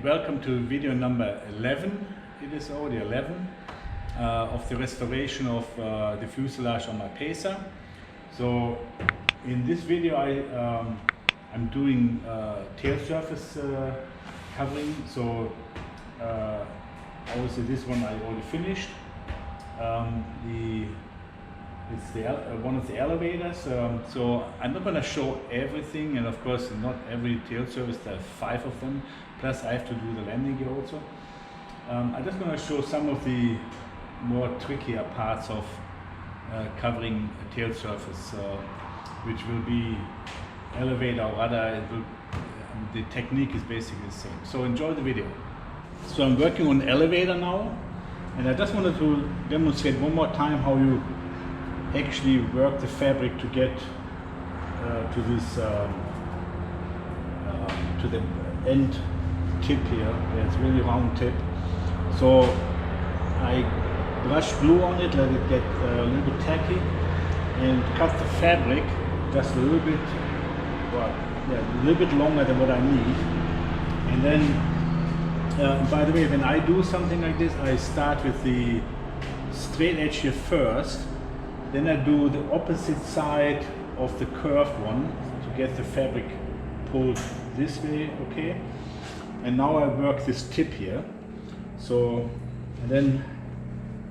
welcome to video number 11. It is already 11 of the restoration of the fuselage on my Pacer. So in this video I'm doing tail surface covering. So obviously this one I already finished. It's one of the elevators, so I'm not going to show everything, and of course not every tail surface. There are 5 of them, plus I have to do the landing gear also. I'm just going to show some of the more trickier parts of covering a tail surface, which will be elevator or rudder. The technique is basically the same, so enjoy the video. So I'm working on elevator now, and I just wanted to demonstrate one more time how you actually work the fabric to get to this to the end tip here. It's really round tip. So I brush glue on it, let it get a little bit tacky, and cut the fabric just a little bit, well, yeah, a little bit longer than what I need. And then, by the way, when I do something like this, I start with the straight edge here first. Then I do the opposite side of the curved one to get the fabric pulled this way, okay? And now I work this tip here. So, and then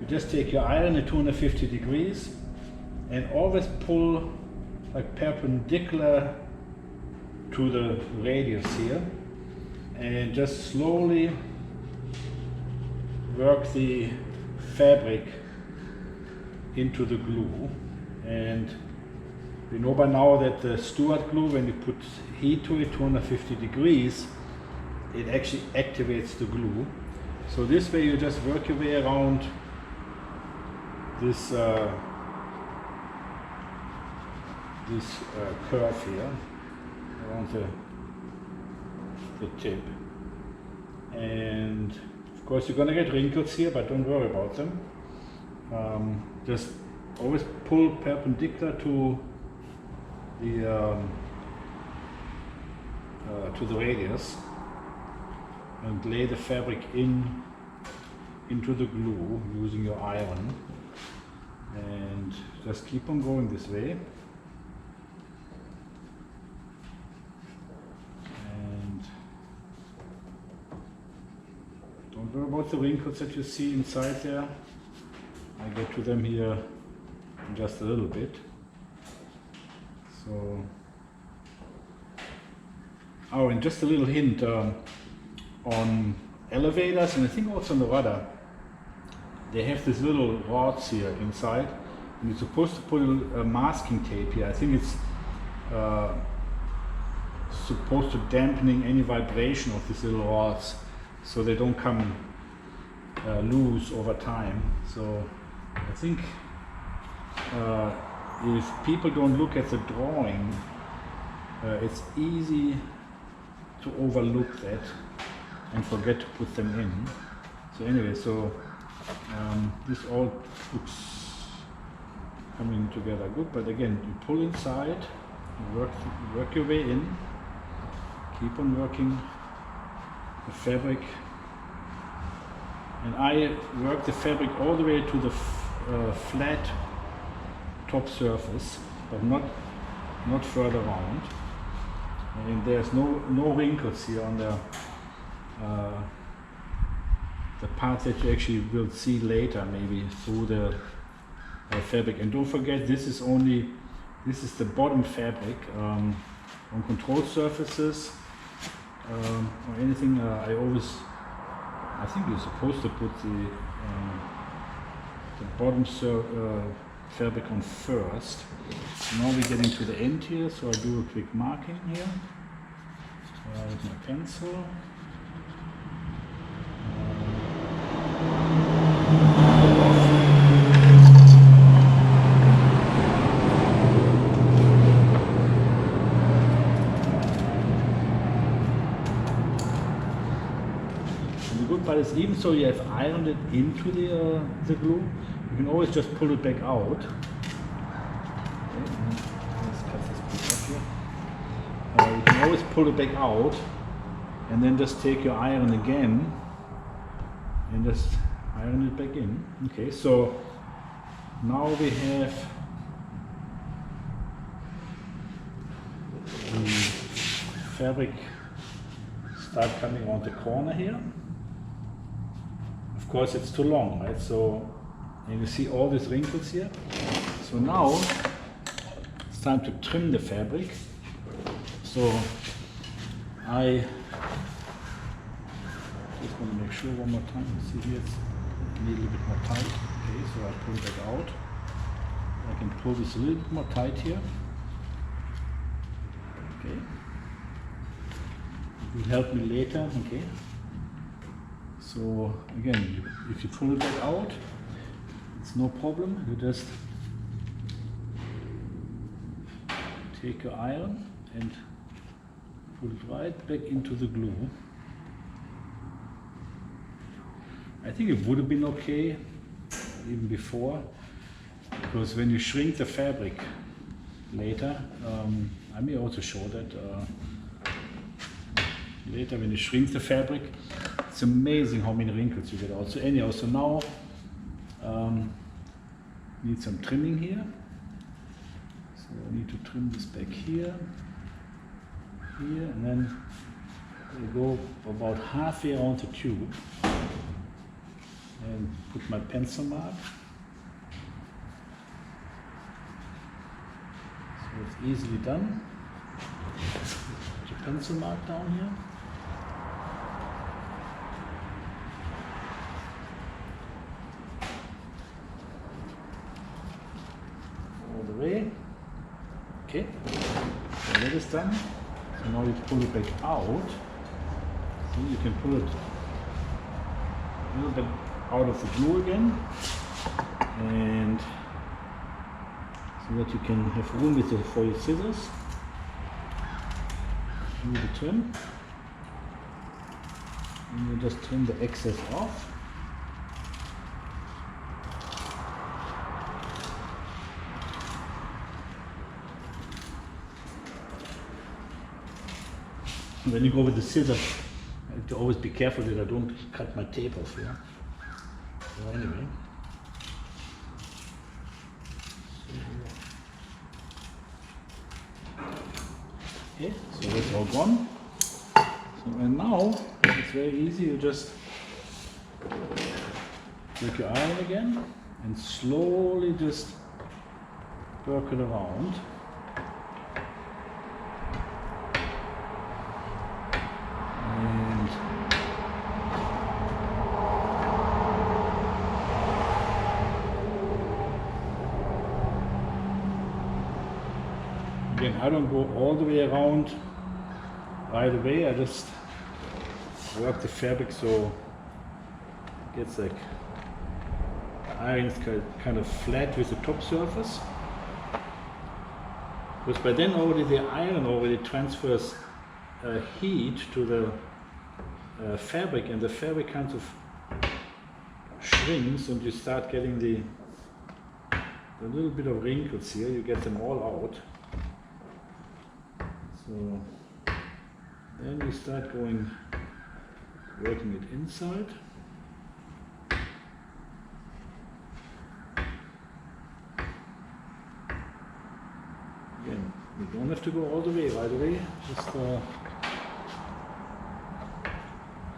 you just take your iron at 250 degrees and always pull like perpendicular to the radius here, and just slowly work the fabric into the glue. And we know by now that the Stuart glue, when you put heat to it, 250 degrees, it actually activates the glue. So this way you just work your way around this curve here, around the tip. And of course you're gonna get wrinkles here, but don't worry about them. Just always pull perpendicular to the radius and lay the fabric into the glue using your iron, and just keep on going this way. And don't worry about the wrinkles that you see inside there. I get to them here in just a little bit. So, oh, and just a little hint on elevators, and I think also on the rudder, they have these little rods here inside, and you're supposed to put a masking tape here. I think it's supposed to dampening any vibration of these little rods, so they don't come loose over time. So I think if people don't look at the drawing, it's easy to overlook that and forget to put them in. So anyway, so this all looks coming together good, but again, you pull inside, you work your way in, keep on working the fabric. And I work the fabric all the way to the flat top surface, but not further around. And there's no wrinkles here on the part that you actually will see later, maybe through the fabric. And don't forget, this is the bottom fabric. On control surfaces or anything, I think you're supposed to put the bottom fabric on first. Now we're getting to the end here, so I do a quick marking here with my pencil. The good part is, even so you have ironed it into the glue, you can always just pull it back out. Okay, let's cut this piece off here. You can always pull it back out and then just take your iron again and just iron it back in. Okay, so now we have the fabric start coming on the corner here. Of course it's too long, right? So, and you see all these wrinkles here. So now it's time to trim the fabric. So I just want to make sure one more time. You see here it's a little bit more tight. Okay, so I pull that out. I can pull this a little bit more tight here. Okay. It will help me later. Okay. So again, if you pull that out, it's no problem. You just take your iron and put it right back into the glue. I think it would have been okay even before, because when you shrink the fabric later, I may also show that later when you shrink the fabric, it's amazing how many wrinkles you get out. So anyhow, so now need some trimming here. So I need to trim this back here, and then I go about halfway around the tube and put my pencil mark. So it's easily done. Put your pencil mark down here. All the way. Okay, so that is done. So now you pull it back out. See, you can pull it a little bit out of the glue again, and so that you can have room with it for your scissors. Do the trim, and you just trim the excess off. When you go with the scissors, I have to always be careful that I don't cut my tape off here. So anyway. Okay, so that's all gone. So and now it's very easy, you just take your iron again and slowly just work it around. Again, I don't go all the way around right away. I just work the fabric so it gets like the iron is kind of flat with the top surface. Because by then already the iron already transfers heat to the fabric, and the fabric kind of shrinks, and you start getting the little bit of wrinkles here. You get them all out. So then you start working it inside. Again, you don't have to go all the way right away.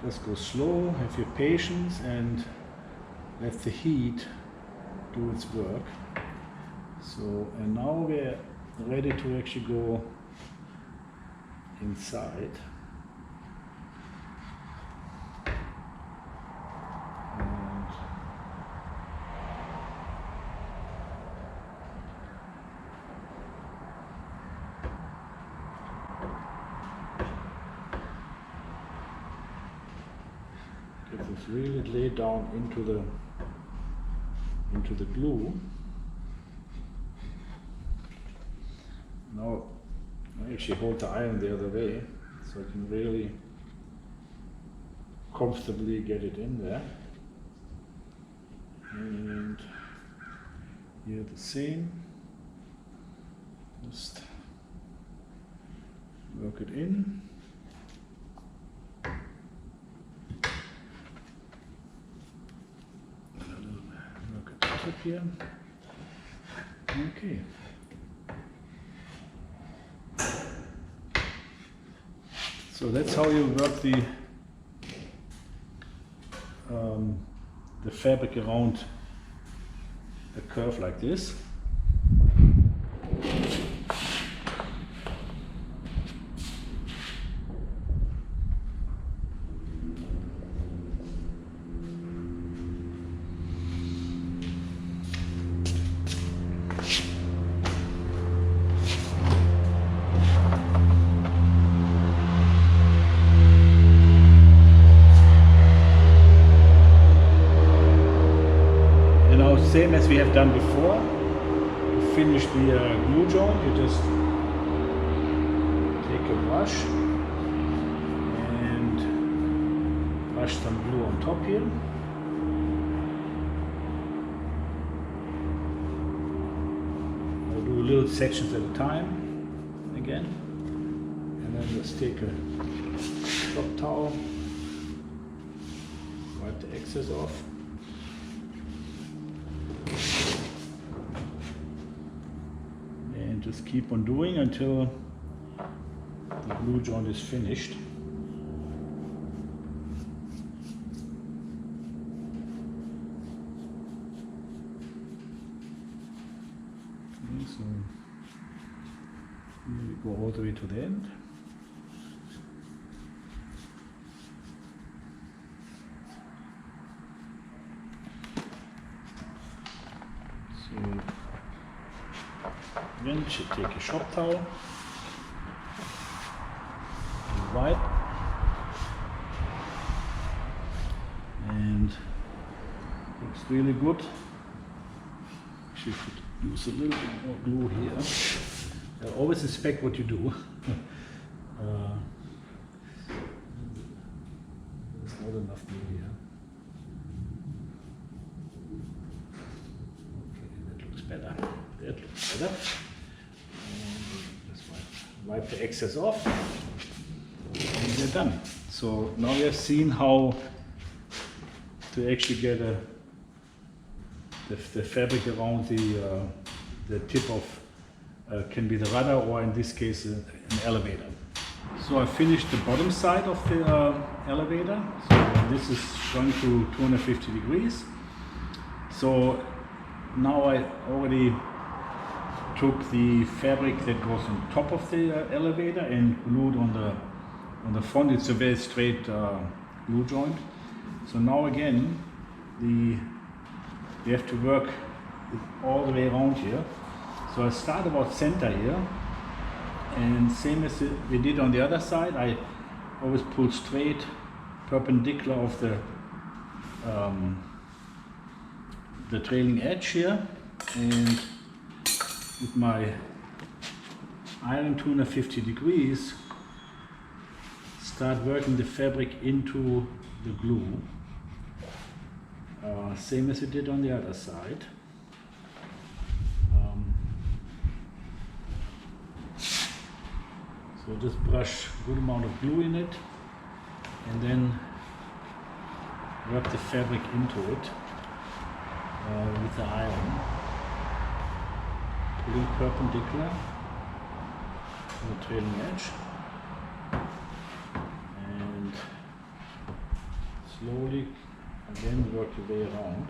Just go slow, have your patience, and let the heat do its work. So, and now we're ready to actually go inside. And get this really laid down into the glue. Now I actually hold the iron the other way, so I can really comfortably get it in there. And here the same, just work it in. here. Okay. So that's how you work the fabric around a curve like this. Same as we have done before. To finish the glue joint, you just take a brush and brush some glue on top here. I'll do little sections at a time again, and then just take a shop towel, wipe the excess off. Just keep on doing until the glue joint is finished. Okay, so here we go all the way to the end. So then should take a shop towel and wipe, and looks really good. Actually, should use a little bit more glue here. Always inspect what you do. There's not enough glue here. Okay, that looks better. That looks better. Just wipe the excess off, and we're done. So now we have seen how to actually get the fabric around the tip of can be the rudder, or in this case an elevator. So I finished the bottom side of the elevator. So this is going to 250 degrees. So now I already took the fabric that goes on top of the elevator and glued on the front. It's a very straight glue joint. So now again, we have to work it all the way around here. So I start about center here, and same as we did on the other side, I always pull straight perpendicular of the trailing edge here, and with my iron 250 degrees, start working the fabric into the glue, same as we did on the other side. So just brush a good amount of glue in it, and then rub the fabric into it with the iron. Pulling perpendicular to the trailing edge, and slowly again work your way around.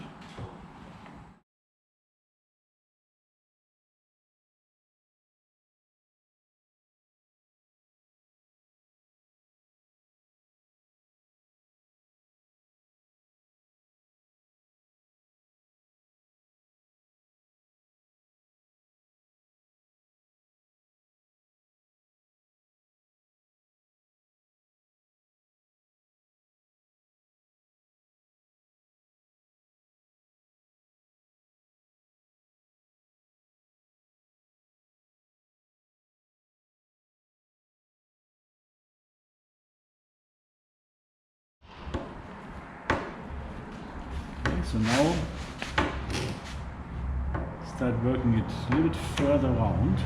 So now start working it a little bit further around.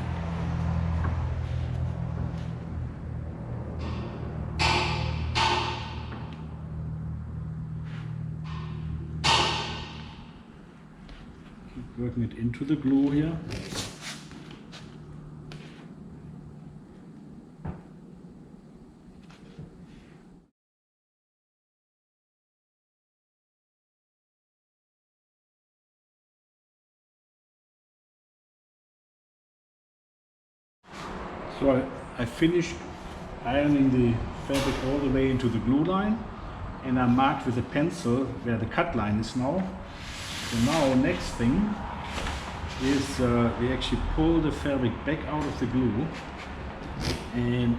Keep working it into the glue here. So I finished ironing the fabric all the way into the glue line, and I marked with a pencil where the cut line is now. So now next thing is we actually pull the fabric back out of the glue and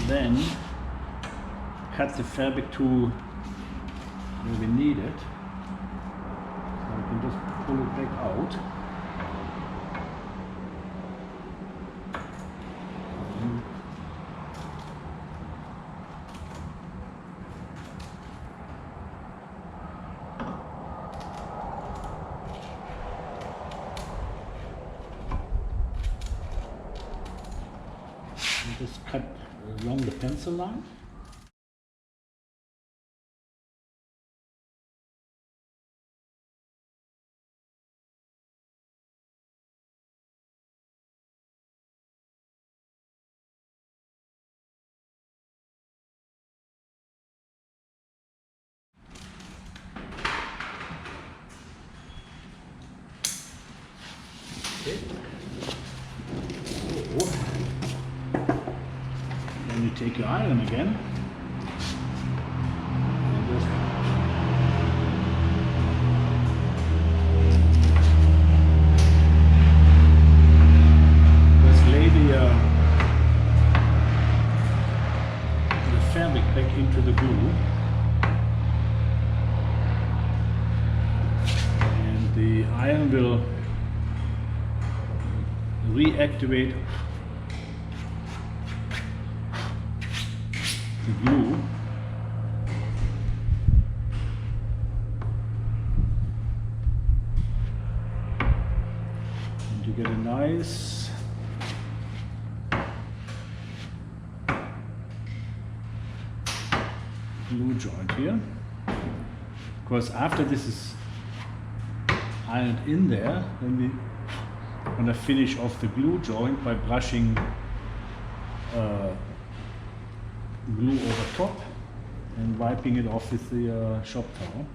then cut the fabric to where we need it. So I can just pull it back out. Just cut along the pencil line. Okay. So, then you take your iron again and just lay the fabric back into the glue, and the iron will reactivate the glue. And you get a nice glue joint here. Because after this is ironed in there, then we want to finish off the glue joint by brushing glue over top and wiping it off with the shop towel.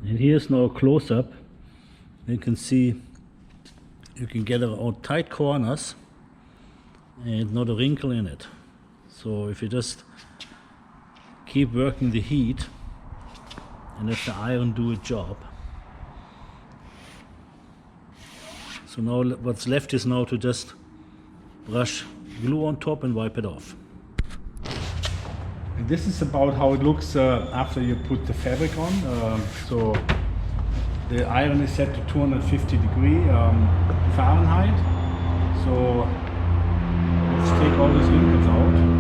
And here's now a close-up. You can see you can get out tight corners and not a wrinkle in it. So if you just keep working the heat and let the iron do its job. So now what's left is now to just brush glue on top and wipe it off. And this is about how it looks after you put the fabric on. So the iron is set to 250 degree Fahrenheit. So let's take all these wrinkles out.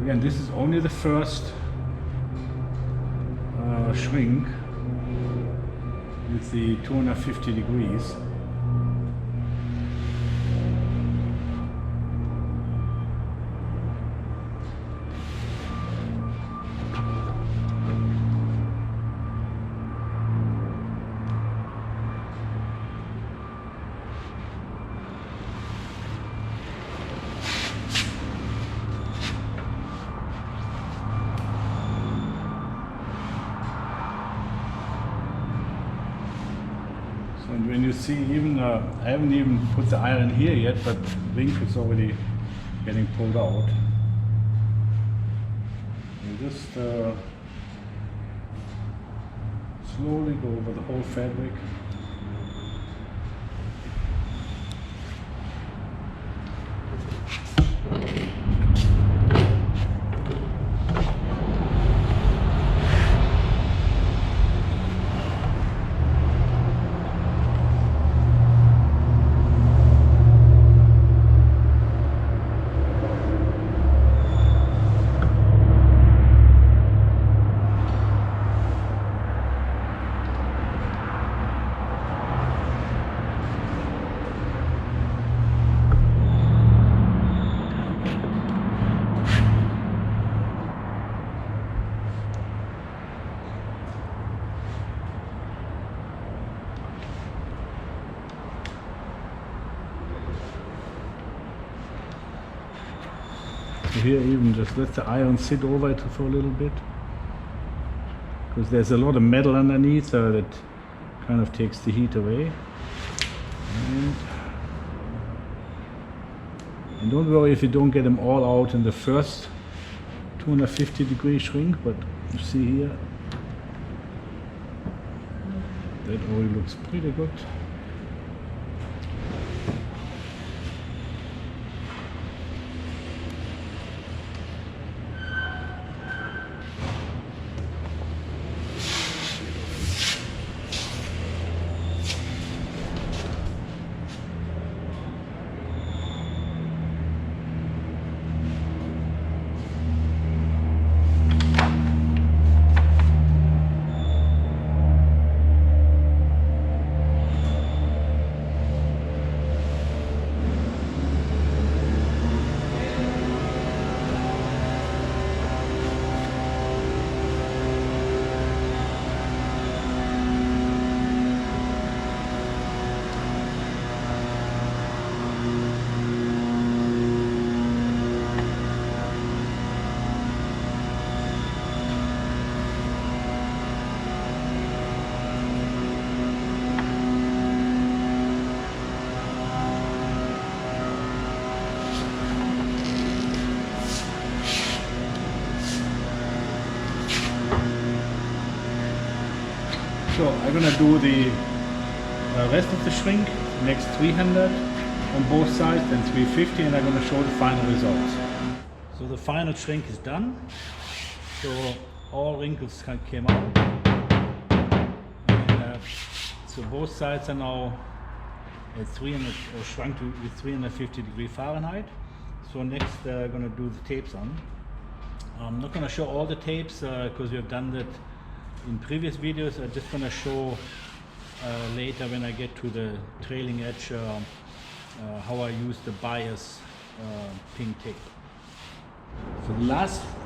Again, this is only the first shrink with the 250 degrees. And when you see, even I haven't even put the iron here yet, but the ink is already getting pulled out. And just slowly go over the whole fabric. So here even just let the iron sit over it for a little bit, because there's a lot of metal underneath, so that kind of takes the heat away. And don't worry if you don't get them all out in the first 250-degree shrink, but you see here, that already looks pretty good. So I'm gonna do the rest of the shrink, next 300 on both sides, then 350, and I'm gonna show the final results. So the final shrink is done. So all wrinkles came out. And, so both sides are now at 300, shrunk to with 350 Fahrenheit. So next I'm gonna do the tapes on. I'm not gonna show all the tapes because we have done that in previous videos. I'm just going to show later when I get to the trailing edge how I use the bias pin tape. So the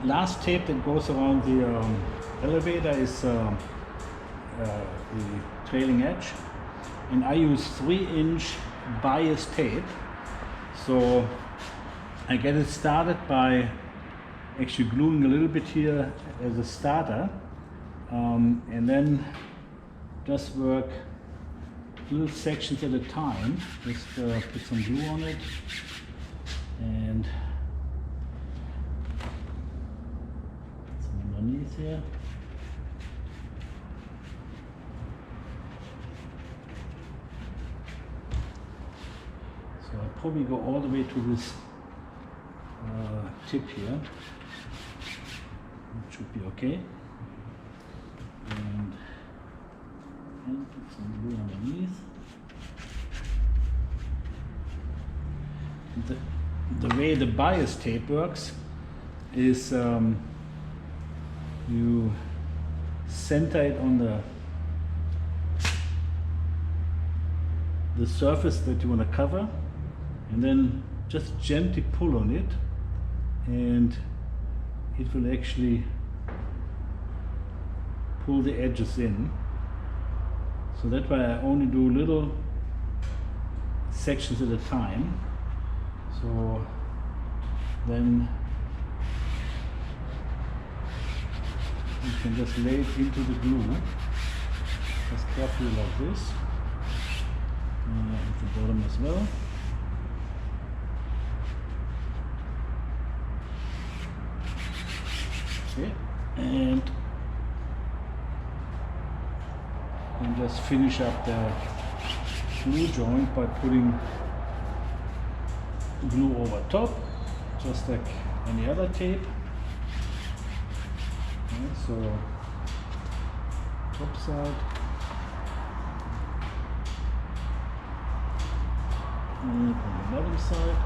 last tape that goes around the elevator is the trailing edge, and I use 3-inch bias tape. So I get it started by actually gluing a little bit here as a starter. And then just work little sections at a time. Just put some glue on it and some underneath here. So I'll probably go all the way to this tip here. It should be okay. And put some glue underneath. The way the bias tape works is you center it on the surface that you want to cover, and then just gently pull on it, and it will actually pull the edges in. So that way I only do little sections at a time. So then you can just lay it into the glue, just carefully like this, at the bottom as well. Okay, and just finish up the glue joint by putting glue over top, just like any other tape. Okay, so top side and on the bottom side.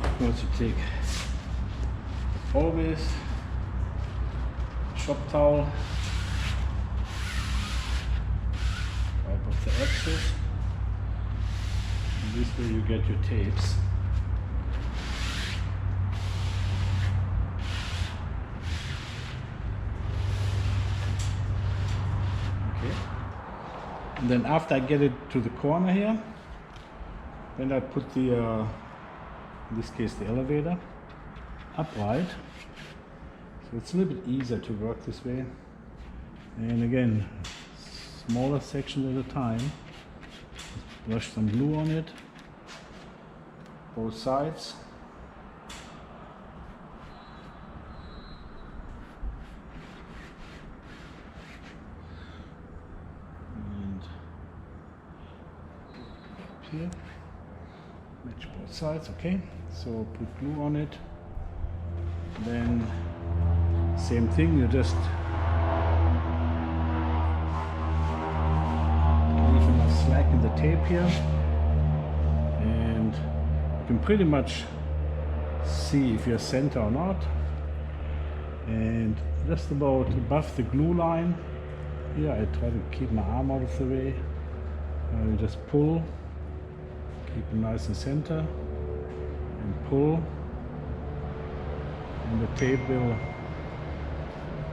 Of course, you take always shop towel, wipe off the excess, and this way you get your tapes. And then after I get it to the corner here, then I put the, in this case the elevator, upright. So it's a little bit easier to work this way. And again, smaller sections at a time. Brush some glue on it, both sides. And up here, match both sides, okay. So put glue on it. Then same thing, you just slack in the tape here, and you can pretty much see if you're center or not. And just about above the glue line here, I try to keep my arm out of the way. You just pull, keep it nice and center, and pull, and the tape will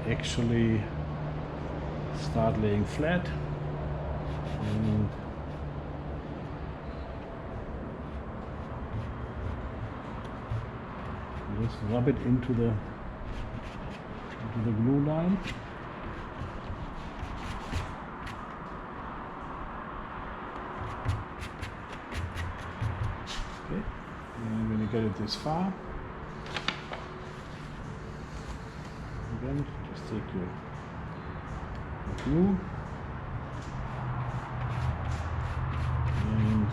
actually start laying flat. And just rub it into the glue line. Okay, and when you get it this far, again just take your glue and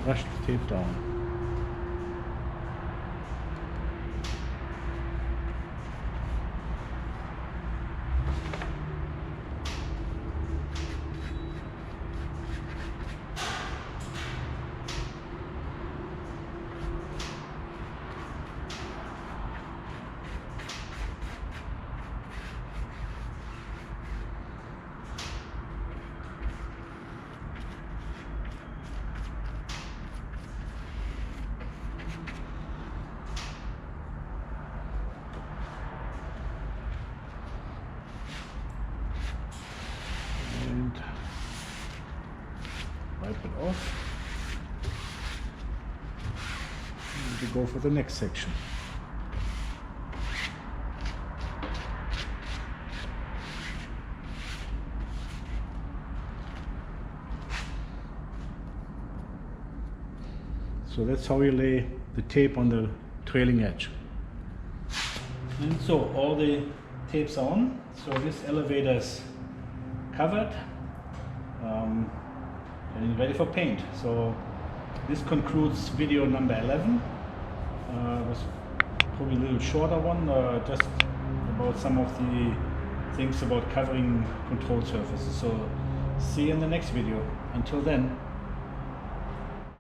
brush the tape down. Wipe it off, and we go for the next section. So that's how you lay the tape on the trailing edge. And so all the tapes are on. So this elevator is covered. And ready for paint. So this concludes video number 11. It was probably a little shorter one, just about some of the things about covering control surfaces. So see you in the next video. Until then.